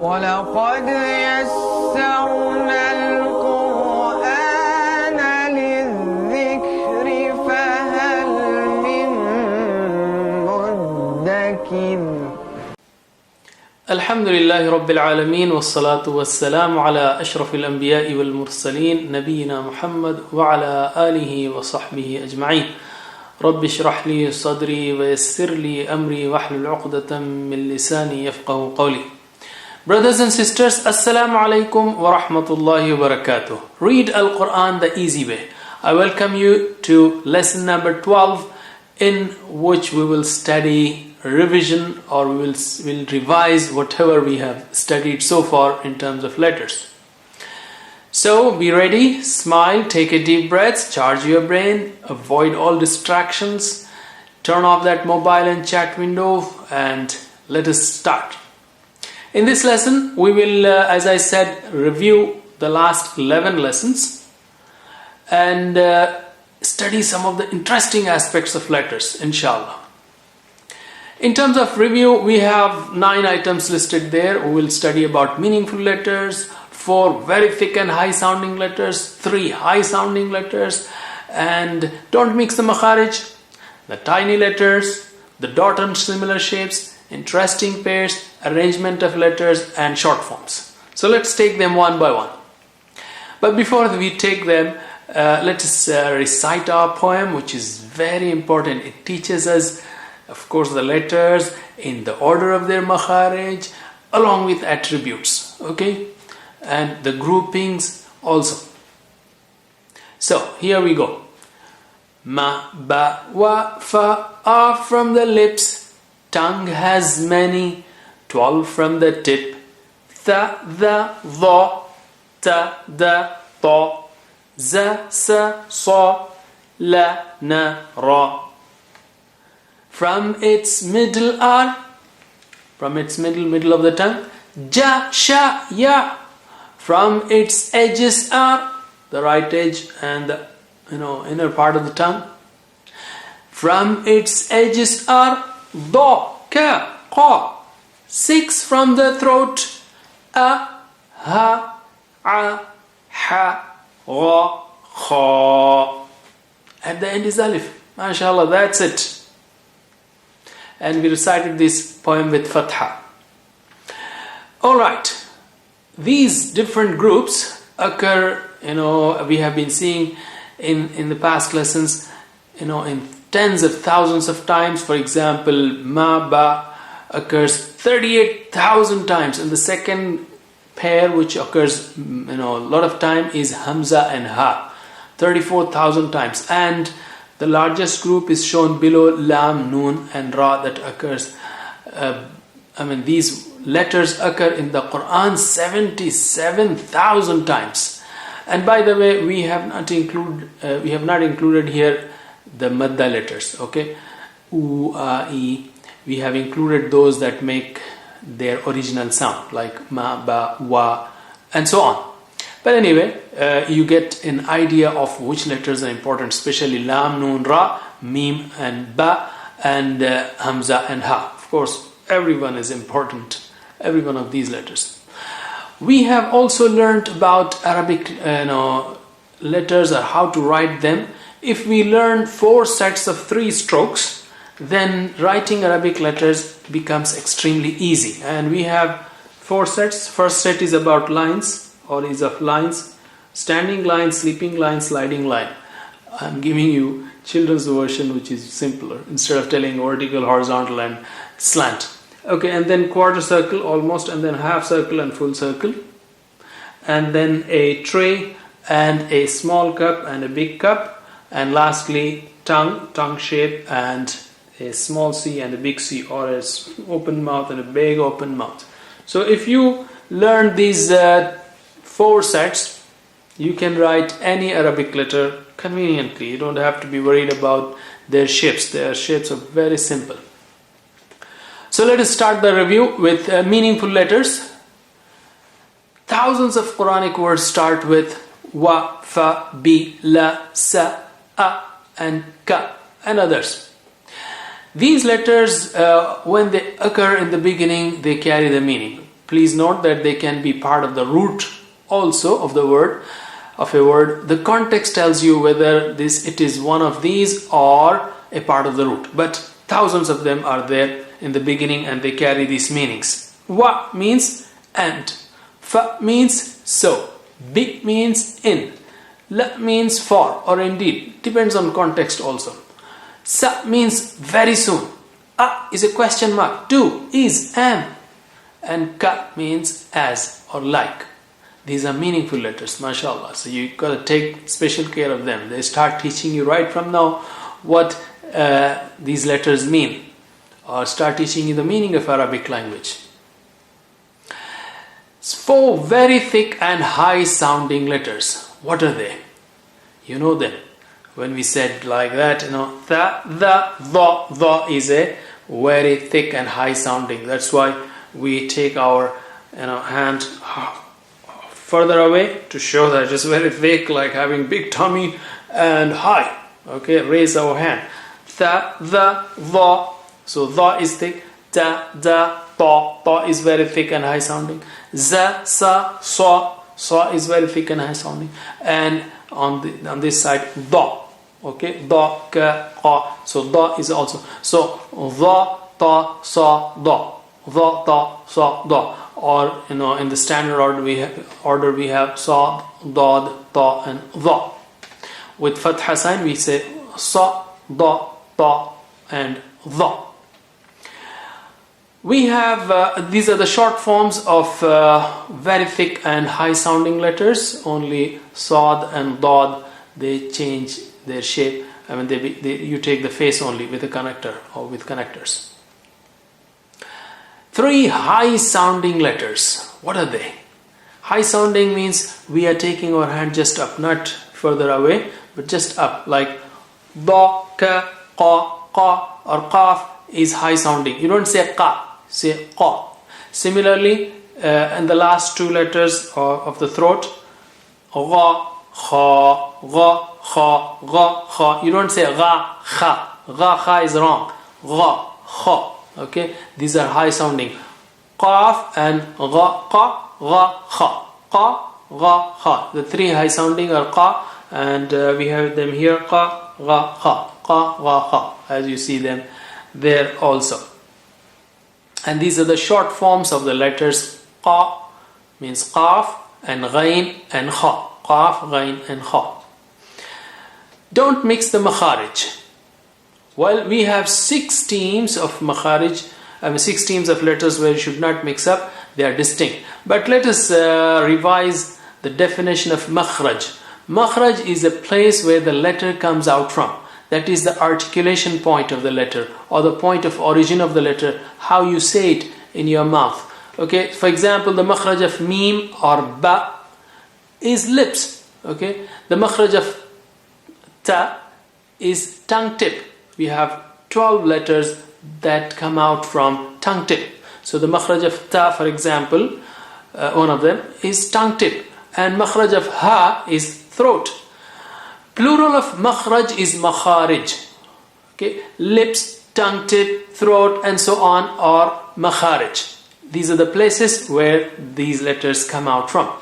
وَلَقَدْ يَسَّرْنَا الْقُرْآنَ لِلذِّكْرِ فَهَلْ مِن مُّدَّكِرٍ. الحمد لله رب العالمين والصلاة والسلام على أشرف الأنبياء والمرسلين نبينا محمد وعلى آله وصحبه أجمعين. رب اشرح لي صدري ويسر لي أمري واحلل عقدة من لساني يفقه قولي. Brothers and sisters, Assalamu alaikum wa rahmatullahi wa barakatuh. Read Al-Quran the easy way. I welcome you to lesson number 12, in which we will study revision, or we will revise whatever we have studied so far in terms of letters. So be ready, smile, take a deep breath, charge your brain, avoid all distractions, turn off that mobile and chat window, and let us start. In this lesson, we will, as I said, review the last 11 lessons and study some of the interesting aspects of letters, inshallah. In terms of review, we have 9 items listed there. We will study about meaningful letters, 4 very thick and high sounding letters, 3 high sounding letters, and don't mix the makharij, the tiny letters, the dot and similar shapes, interesting pairs, arrangement of letters, and short forms. So let's take them one by one. But before we take them, let us recite our poem, which is very important. It teaches us, of course, the letters in the order of their makharij, along with attributes, okay, and the groupings also. So here we go. Ma, ba, wa, fa are from the lips. Tongue has many, 12 from the tip. Tha, the, dha, ta, da, ta, za, sa, sa, la, na, ra. From its middle are, from its middle of the tongue, ja, sha, ya. From its edges are, the right edge and the inner part of the tongue. From its edges are, da, ka, qa. 6 from the throat, a, ha, a, ha, gha, kha. At the end is alif. MashaAllah, that's it. And we recited this poem with fatha. Alright, these different groups occur, we have been seeing in the past lessons, in tens of thousands of times. For example, ma, ba occurs 38,000 times, and the second pair which occurs a lot of time is hamza and ha, 34,000 times, and the largest group is shown below, lam, noon and ra, that occurs these letters occur in the Quran 77,000 times. And by the way, we have not included here the madda letters, okay, u, a, e. We have included those that make their original sound, like ma, ba, wa, and so on. But anyway, you get an idea of which letters are important, especially lam, noon, ra, mim, and ba, and hamza and ha. Of course, everyone is important, every one of these letters. We have also learned about Arabic letters, or how to write them. If we learn 4 sets of 3 strokes, then writing Arabic letters becomes extremely easy. And we have 4 sets. First set is about lines, or is of lines: standing line, sleeping line, sliding line. I'm giving you children's version, which is simpler, instead of telling vertical, horizontal, and slant. Okay, and then quarter circle almost, and then half circle and full circle, and then a tray and a small cup and a big cup, and lastly tongue shape, and a small C and a big C, or a open mouth and a big open mouth. So if you learn these 4 sets, you can write any Arabic letter conveniently. You don't have to be worried about their shapes. Their shapes are very simple. So let us start the review with meaningful letters. Thousands of Quranic words start with wa, fa, bi, la, sa, a, and ka, and others. These letters, when they occur in the beginning, they carry the meaning. Please note that they can be part of the root also of the word, of a word. The context tells you whether it is one of these or a part of the root. But thousands of them are there in the beginning and they carry these meanings. Wa means and. Fa means so. Bi means in. La means for or indeed. Depends on context also. Sa means very soon. A is a question mark. Do, is, am. And ka means as or like. These are meaningful letters, mashallah. So you got to take special care of them. They start teaching you right from now what these letters mean, or start teaching you the meaning of Arabic language. 4 very thick and high sounding letters. What are they? You know them. When we said like that, the is a very thick and high sounding. That's why we take our hand further away to show that it's very thick, like having big tummy, and high. Okay, raise our hand. The. So the is thick. Ta is very thick and high sounding. Sa is very thick and high sounding. And on this side, da. Okay, da, ka, qa. So da is also. So da, ta, sa, da. Da, ta, sa, da. Or in the standard order we have sa, dad, ta, and da. With fatha sign we say sa, da, ta, and da. We have these are the short forms of very thick and high sounding letters. Only sad and dad, they change their shape. I mean, you take the face only with a connector or with connectors. 3 high sounding letters. What are they? High sounding means we are taking our hand just up, not further away, but just up, like da, ka, qa, qa, or qaf is high sounding. You don't say qa, say qa. Similarly, in the last 2 letters of the throat, gha, kha, gha, kha, gha, kha. You don't say gha, kha. Gha, kha is wrong. Gha, kha. Okay, these are high sounding. Qaf and gha, qa, gha, kha. Qa, gha, kha. The 3 high sounding are qa, and we have them here, qa, gha, kha. Qa, gha, kha. As you see them there also. And these are the short forms of the letters. Qa means qaf, and ghain and kha. Qaf, ghain, and kha. Don't mix the makharij. Well, we have 6 teams of makharij, 6 teams of letters where you should not mix up. They are distinct. But let us revise the definition of makhraj. Makhraj is a place where the letter comes out from. That is the articulation point of the letter, or the point of origin of the letter, how you say it in your mouth. Okay, for example, the makhraj of mim or ba is lips. Okay, the makhraj of ta is tongue tip. We have 12 letters that come out from tongue tip. So the makhraj of ta, for example, one of them is tongue tip, and makhraj of ha is throat. Plural of makhraj is makharij. Okay, lips, tongue tip, throat, and so on are makharij. These are the places where these letters come out from.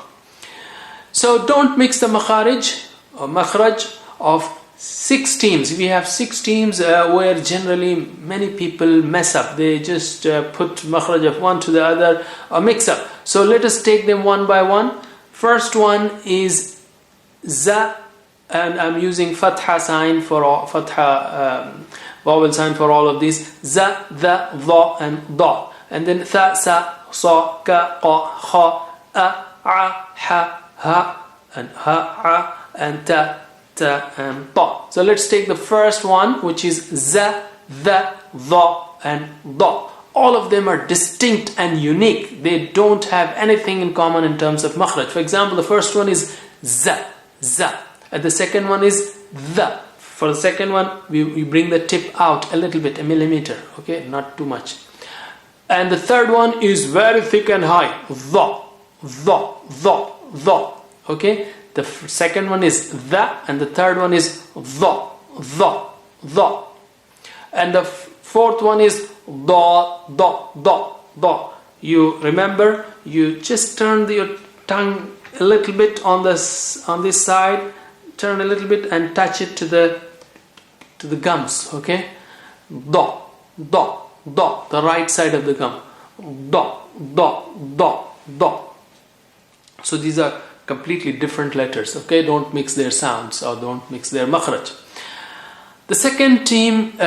So don't mix the makharij or makhraj of 6 teams. We have 6 teams where generally many people mess up. They just put makhraj of one to the other or mix up. So let us take them one by one. First one is za, and I'm using fatha sign for all, vowel sign for all of these. Za, the, dha, and da. And then tha, sa, sa, ka, qa, kha, a, ha, and ha, and ta, and ta. So let's take the first one, which is za, the, dha, and da. All of them are distinct and unique. They don't have anything in common in terms of makhraj. For example, the first one is za, za. And the second one is the. For the second one, we bring the tip out a little bit, a millimeter. Okay, not too much. And the third one is very thick and high. Dha, dha, dha, dha. Okay. The second one is the, and the third one is dha, dha, dha. And the fourth one is da, da, da, da. You remember, you just turn your tongue a little bit on this side, turn a little bit and touch it to the gums, okay? Do, do, do, the right side of the gum. Do, do, do, do. So these are completely different letters, okay? Don't mix their sounds or don't mix their makhraj. The second team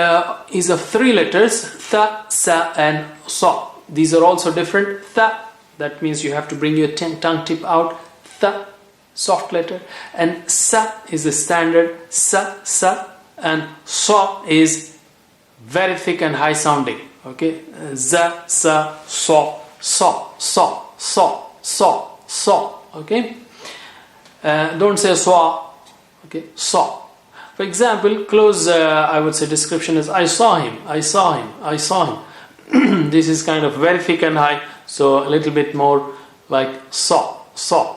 is of 3 letters, tha, sa and sa. These are also different. Tha, that means you have to bring your tongue tip out. Tha, soft letter. And sa is the standard, sa, sa. And sa is very thick and high sounding, okay? Za, sa, sa, sa, sa, sa, sa, sa, okay? Don't say sa, okay? Sa. For example, close, I would say, description is I saw him, I saw him, I saw him. This is kind of very thick and high, so a little bit more like saw, saw.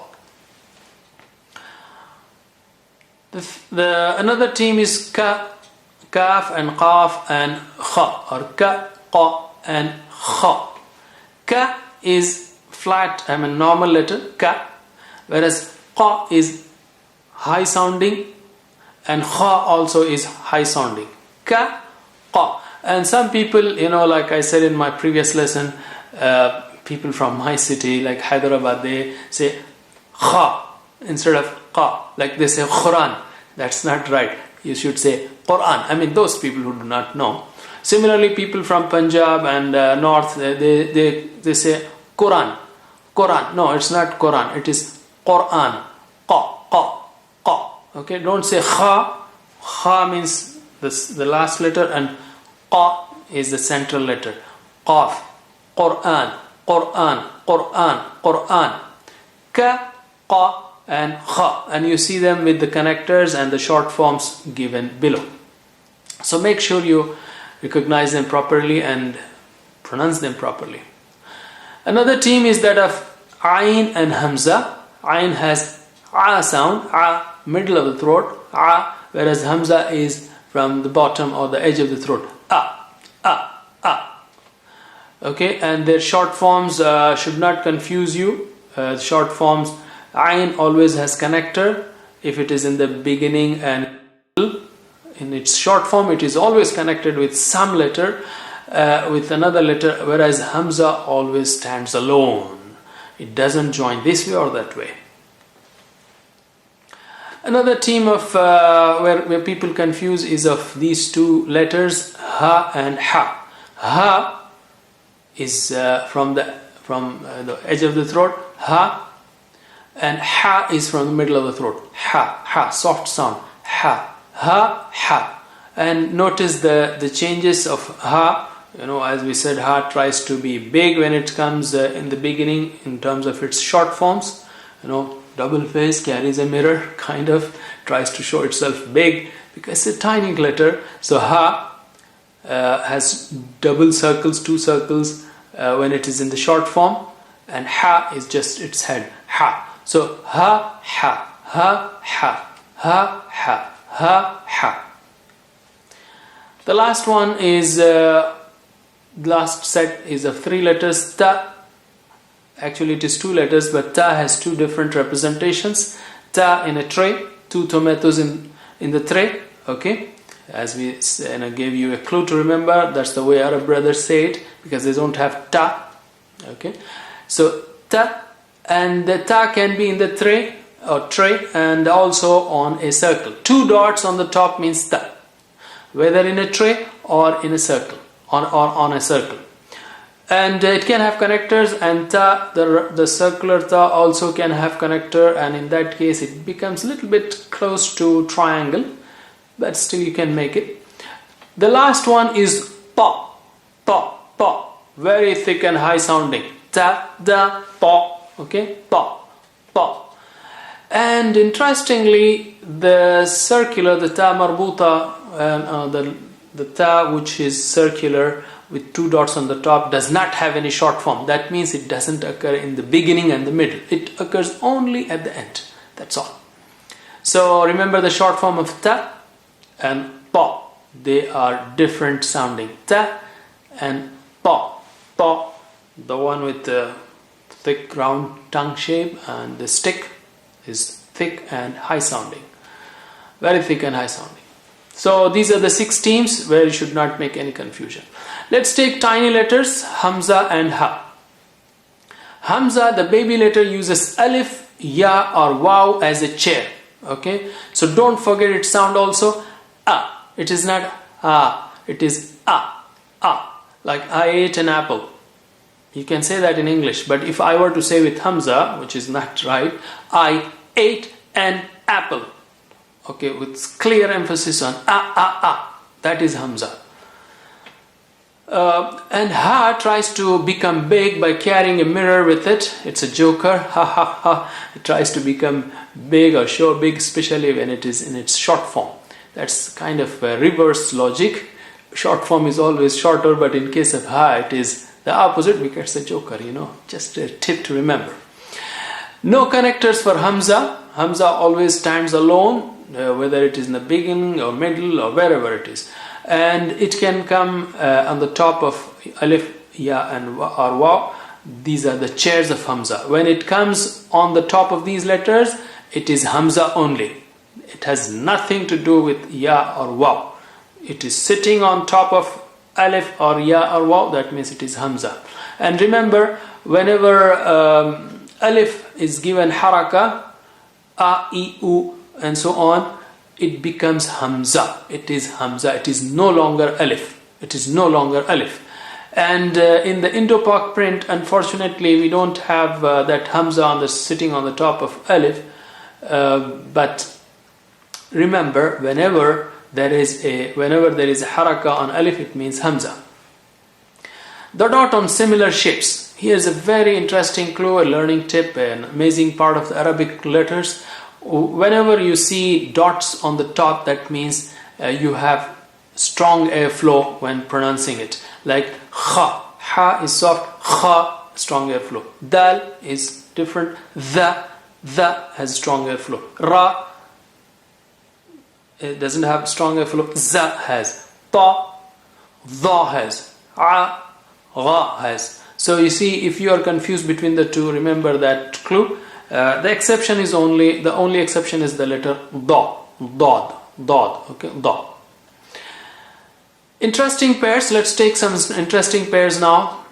Another team is ka, kaf and qaf and kha, or ka, qa and kha. Ka is flat, normal letter, ka, whereas qa is high sounding and kha also is high sounding. Ka, qa. And some people, like I said in my previous lesson, people from my city, like Hyderabad, they say kha instead of qa. Like they say Quran. That's not right. You should say Quran. Those people who do not know. Similarly, people from Punjab and North, they say Quran. Quran. No, it's not Quran. It is Quran. Qa, qa, qa. Okay, don't say kha. Kha means the last letter and qa is the central letter. Qaf, Quran, Quran, Quran, Quran. Ka, qa and kha. And you see them with the connectors and the short forms given below. So make sure you recognize them properly and pronounce them properly. Another team is that of Ayn and Hamza. Ayn has a sound, a, middle of the throat, a, whereas Hamza is from the bottom or the edge of the throat, a. Okay, and their short forms should not confuse you. Short forms, Ayn always has connector. If it is in the beginning and in its short form, it is always connected with some letter, with another letter, whereas Hamza always stands alone. It doesn't join this way or that way. Another team of where people confuse is of these 2 letters, ha and ha. Ha is from the edge of the throat, ha, and ha is from the middle of the throat. Ha, ha, soft sound. Ha, ha, ha. And notice the changes of ha. As we said, ha tries to be big when it comes in the beginning in terms of its short forms. Double face carries a mirror, kind of tries to show itself big because it's a tiny letter. So ha has double circles, 2 circles when it is in the short form, and ha is just its head. Ha. So ha, ha, ha, ha, ha, ha, ha, ha. The last one is last set is of 3 letters, ta. Actually it is 2 letters, but ta has 2 different representations. Ta in a tray, 2 tomatoes in the tray, okay? As we gave you a clue to remember, that's the way Arab brothers say it, because they don't have ta, okay? So ta, and the ta can be in the tray and also on a circle. 2 dots on the top means ta, whether in a tray or in a circle, on a circle. And it can have connectors, and ta, the circular ta also can have connector, and in that case it becomes a little bit close to triangle, but still you can make it. The last one is pa, pa, pa, very thick and high sounding. Ta, da, pa, okay, pa, pa. And interestingly, the circular, the ta marbuta, the ta which is circular with 2 dots on the top does not have any short form. That means it doesn't occur in the beginning and the middle. It occurs only at the end. That's all. So remember the short form of ta and pa. They are different sounding. Ta and pa, pa, The one with the thick round tongue shape, and the stick is thick and high sounding. Very thick and high sounding. So these are the 6 teams where you should not make any confusion. Let's take tiny letters, Hamza and Ha. Hamza, the baby letter, uses alif, ya or waw as a chair. Okay, so don't forget its sound also. A. It is not a, it is a. Like I ate an apple. You can say that in English, but if I were to say with Hamza, which is not right, I ate an apple. Okay, with clear emphasis on a. That is Hamza. And Ha tries to become big by carrying a mirror with it. It's a joker. Ha ha ha. It tries to become big or show big, especially when it is in its short form. That's kind of reverse logic. Short form is always shorter, but in case of Ha, it is the opposite because it's a joker, Just a tip to remember. No connectors for Hamza. Hamza always stands alone, whether it is in the beginning or middle or wherever it is. And it can come on the top of alif, ya and or waw. These are the chairs of Hamza. When it comes on the top of these letters, it is Hamza only. It has nothing to do with ya or waw. It is sitting on top of alif or ya or waw, that means it is Hamza. And remember, whenever alif is given haraka, a, i, u and so on, it becomes Hamza. It is Hamza. It is no longer alif. It is no longer alif. And in the Indo-Pak print, unfortunately, we don't have that Hamza sitting on the top of alif. But remember, whenever there is a haraka on alif, it means Hamza. The dot on similar shapes. Here's a very interesting clue, a learning tip, an amazing part of the Arabic letters. Whenever you see dots on the top, that means you have strong airflow when pronouncing it. Like kha. Ha is soft, kha, strong airflow. Dal is different. The has strong airflow. Ra, it doesn't have strong airflow. Za has. Ta, dha has. A, gha has. So you see, if you are confused between the two, remember that clue. The only exception is the letter da, dod, okay, da. Interesting pairs. Let's take some interesting pairs now.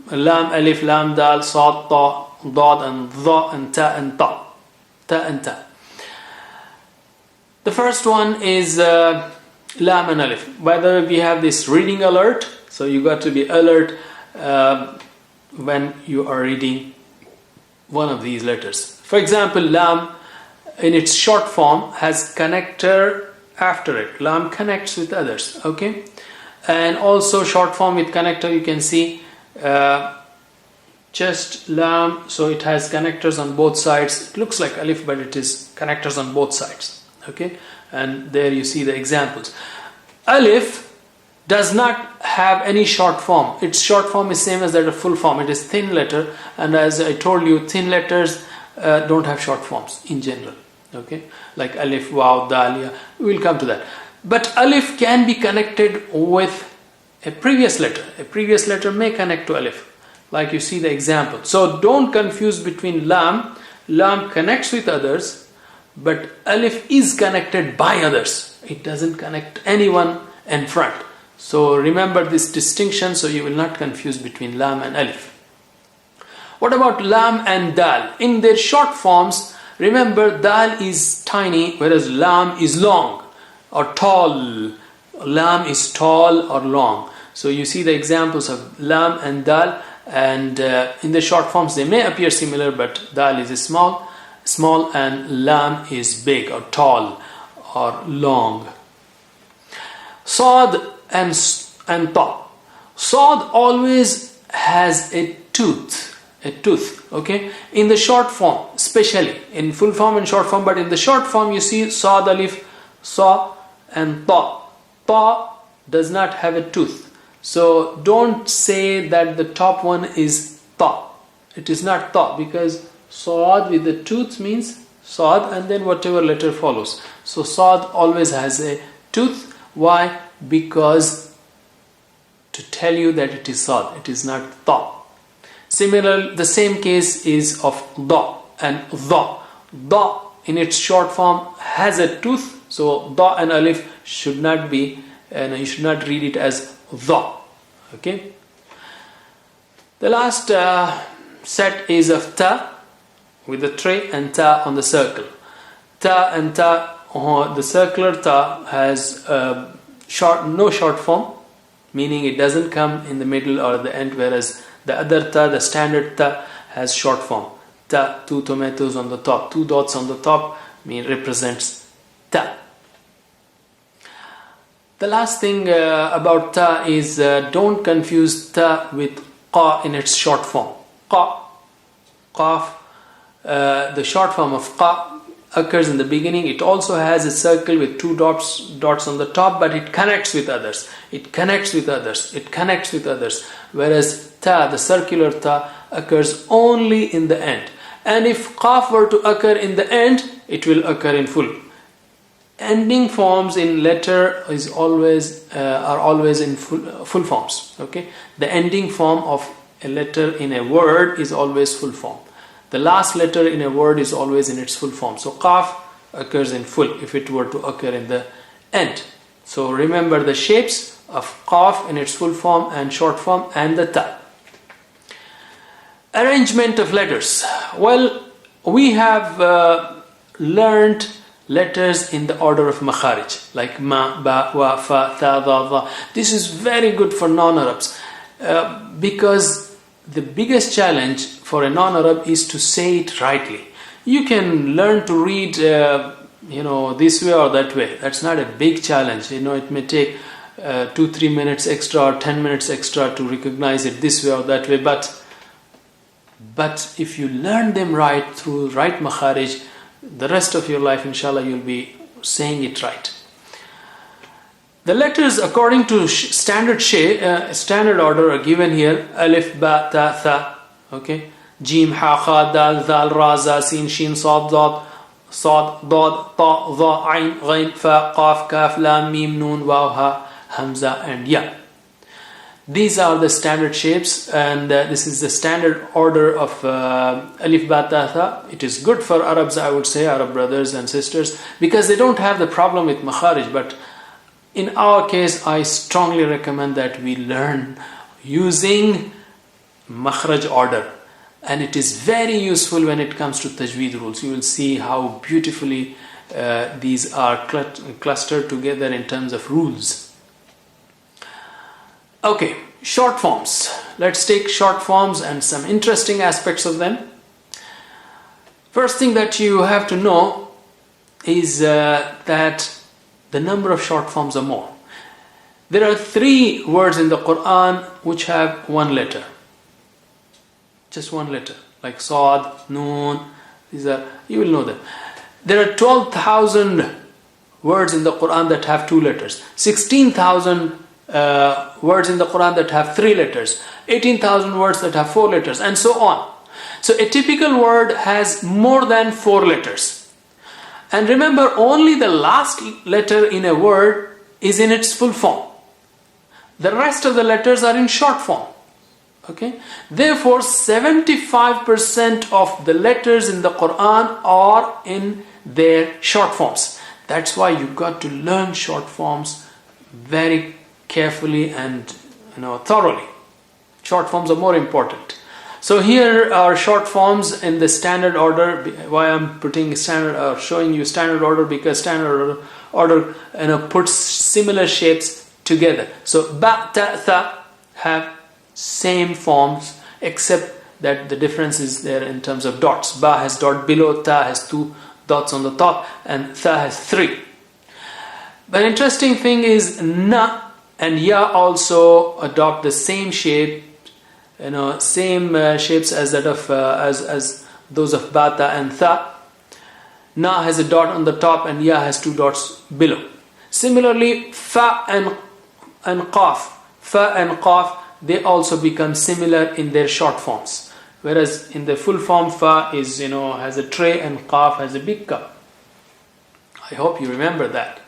Lam, alif, lam, dal, sad, ta, dad, and dha, and ta, and ta. Ta and ta. The first one is lam and alif. By the way, we have this reading alert, so you got to be alert when you are reading one of these letters. For example, lam in its short form has connector after it. Lam connects with others, okay? And also short form with connector, you can see just lam, so it has connectors on both sides. It looks like alif, but it is connectors on both sides, okay? And there you see the examples. Alif does not have any short form. Its short form is same as that of full form. It is thin letter, and as I told you, thin letters don't have short forms in general, okay? Like alif, waw, dal, ya. We'll come to that. But alif can be connected with a previous letter. A previous letter may connect to alif, like you see the example. So don't confuse between lam. Lam connects with others, but alif is connected by others. It doesn't connect anyone in front. So remember this distinction, so you will not confuse between lam and alif. What about lam and dal? In their short forms, remember dal is tiny, whereas lam is long or tall. Lam is tall or long. So you see the examples of lam and dal, and in the short forms they may appear similar, but dal is small, and lam is big or tall or long. Sad and ta. Sad always has a tooth, okay? In the short form, especially in full form and short form, but in the short form you see sad, alif, sa and ta. Ta does not have a tooth. So don't say that the top one is ta. It is not ta, because sad with the tooth means sad and then whatever letter follows. So sad always has a tooth. Why? Because to tell you that it is sad, it is not ta. Similar, the same case is of da and dha. Da in its short form has a tooth, so da and alif should not be, you should not read it as dha. Okay. The last set is of ta with the tray and ta on the circle. Ta and ta, the circular ta has no short form, meaning it doesn't come in the middle or the end, whereas the other ta, the standard ta, has short form. Ta, 2 tomatoes on the top, 2 dots on the top, represents ta. The last thing about ta is don't confuse ta with qa in its short form. Qa, qaf, the short form of qa occurs in the beginning. It also has a circle with 2 dots on the top, but it connects with others. It connects with others. It connects with others. Whereas ta, the circular ta, occurs only in the end. And if qaf were to occur in the end, it will occur in full. Ending forms in letter are always in full forms. Okay, the ending form of a letter in a word is always full form. The last letter in a word is always in its full form. So qaf occurs in full if it were to occur in the end. So remember the shapes of qaf in its full form and short form and the ta. Arrangement of letters. Well, we have learned letters in the order of makharij, like ma, ba, wa, fa, ta, dha, dha. This is very good for non-Arabs because the biggest challenge for a non-Arab is to say it rightly. You can learn to read this way or that way. That's not a big challenge. It may take 2-3 minutes extra or 10 minutes extra to recognize it this way or that way, but if you learn them right through right makharij, the rest of your life, inshallah, you'll be saying it right. The letters according to standard order are given here: alif, ba, ta, tha. Okay, jim, ha, kha, dal, dhal, ra, za, sin, shin, sad, dad, ta, dha, ain, ghain, fa, qaf, kaf, lam, mim, nun, waw, ha, hamza, and ya. These are the standard shapes, and this is the standard order of alif, ba, ta, tha. It is good for Arabs, I would say, Arab brothers and sisters, because they don't have the problem with makharij. But in our case, I strongly recommend that we learn using makhraj order, and it is very useful when it comes to tajweed rules. You will see how beautifully these are clustered together in terms of rules. Okay, short forms. Let's take short forms and some interesting aspects of them. First thing that you have to know is that the number of short forms are more. There are 3 words in the Quran which have 1 letter. Just 1 letter. Like Sad, Noon, you will know them. There are 12,000 words in the Quran that have 2 letters. 16,000 words in the Quran that have 3 letters, 18,000 words that have 4 letters, and so on. So a typical word has more than 4 letters. And remember, only the last letter in a word is in its full form. The rest of the letters are in short form. Okay? Therefore, 75% of the letters in the Quran are in their short forms. That's why you got to learn short forms very carefully and thoroughly. Short forms are more important. So here are short forms in the standard order. Why I'm putting standard or showing you standard order, because standard order puts similar shapes together. So ba, ta, tha have same forms, except that the difference is there in terms of dots. Ba has dot below, ta has 2 dots on the top, and tha has 3. But interesting thing is na and ya also adopt the same shape, same shapes as that of as those of bata and tha. Na has a dot on the top and ya has 2 dots below. Similarly, fa and qaf, they also become similar in their short forms. Whereas in the full form, fa is has a tray and qaf has a big cup. I hope you remember that.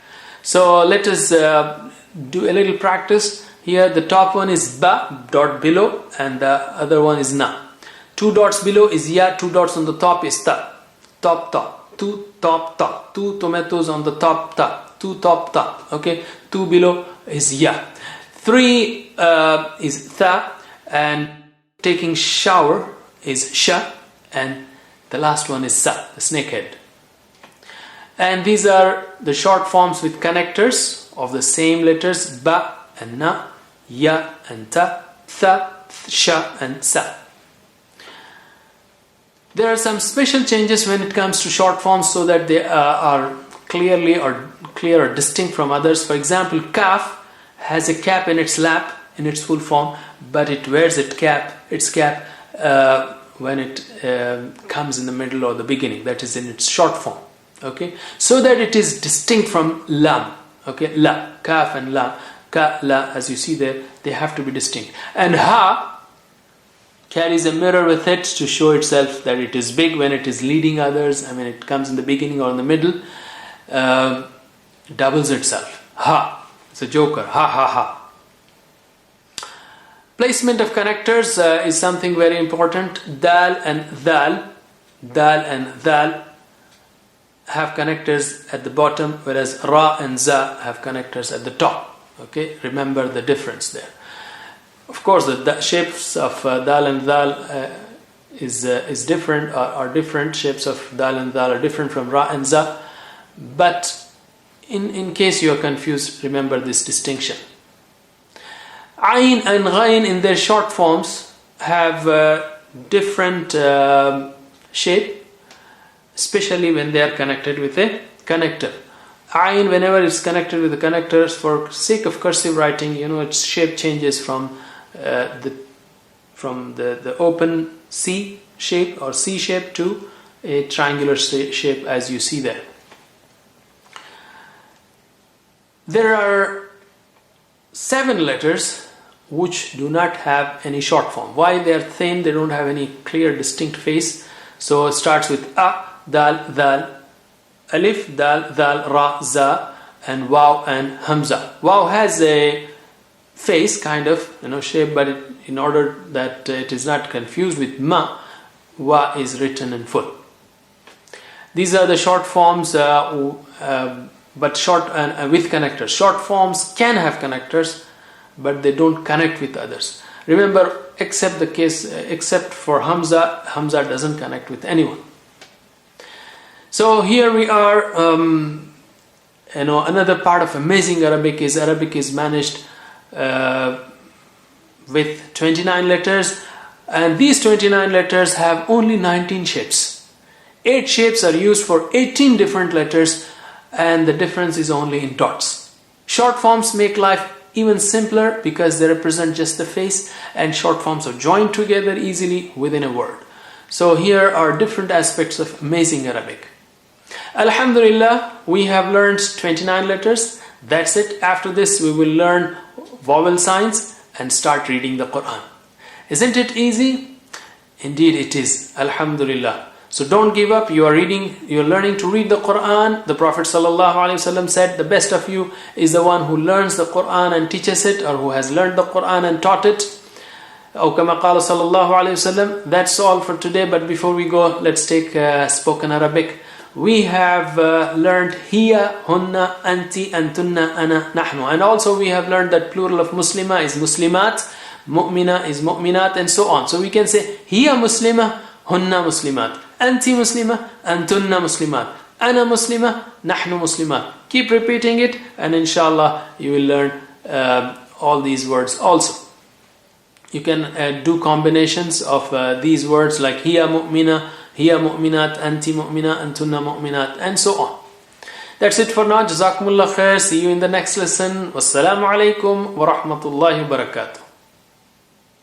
So let us do a little practice. Here the top one is ba, dot below, and the other one is na. 2 dots below is ya, 2 dots on the top is ta. Top, top. 2 top, top. 2 tomatoes on the top, top. 2 top, top. Okay, 2 below is ya. 3 is tha, and taking shower is sha, and the last one is sa, the snakehead. And these are the short forms with connectors of the same letters ba and na, ya and ta, tha, sha and sa. There are some special changes when it comes to short forms so that they are clear or distinct from others. For example, kaf has a cap in its lap in its full form, but it wears its cap when it comes in the middle or the beginning, that is in its short form. Okay, so that it is distinct from lam. Okay, la, kaf and la, ka, la, as you see there, they have to be distinct. And ha carries a mirror with it to show itself that it is big when it is leading others. I mean, it comes in the beginning or in the middle, doubles itself. Ha, it's a joker. Ha, ha, ha. Placement of connectors is something very important. Dal and dhal have connectors at the bottom, whereas ra and za have connectors at the top. Okay, remember the difference there. Of course, the shapes of dal and dhal is different. Are different shapes of dal and dhal are different from ra and za. But in case you are confused, remember this distinction. Ayn and ghayn in their short forms have different shape, especially when they are connected with a connector. Ayn, whenever it's connected with the connectors, for sake of cursive writing, its shape changes from the open C shape or C shape to a triangular shape, as you see there. There are 7 letters which do not have any short form. Why? They are thin, they don't have any clear distinct face. So it starts with a, dal, dhal, alif, dal, dhal, ra, za, and waw and hamza. Waw has a face kind of shape, but in order that it is not confused with ma, wa is written in full. These are the short forms, but short and with connectors. Short forms can have connectors, but they don't connect with others. Remember, except for Hamza doesn't connect with anyone. So here we are. Another part of amazing Arabic is managed with 29 letters, and these 29 letters have only 19 shapes. 8 shapes are used for 18 different letters, and the difference is only in dots. Short forms make life even simpler because they represent just the face, and short forms are joined together easily within a word. So here are different aspects of amazing Arabic. Alhamdulillah, we have learned 29 letters. That's it. After this, we will learn vowel signs and start reading the Quran. Isn't it easy? Indeed it is. Alhamdulillah. So don't give up. You are learning to read the Quran. The Prophet ﷺ said, the best of you is the one who learns the Quran and teaches it, or who has learned the Quran and taught it. أو كما قال صلى الله عليه وسلم. That's all for today, but before we go, let's take spoken Arabic. We have learned hiya, hunna, anti, antunna, ana, nahnu. And also we have learned that plural of muslima is muslimat, mu'mina is mu'minat, and so on. So we can say hiya muslima, hunna muslimat, anti muslima, antunna muslimat, ana muslima, nahnu muslimat. Keep repeating it, and inshallah you will learn all these words also. You can do combinations of these words like hiya mu'mina, hiya mu'minat, anti mu'mina, antunna mu'minat, and so on. That's it for now. Jazakumullah khair. See you in the next lesson. Wassalamu alaikum wa rahmatullahi wa barakatuh.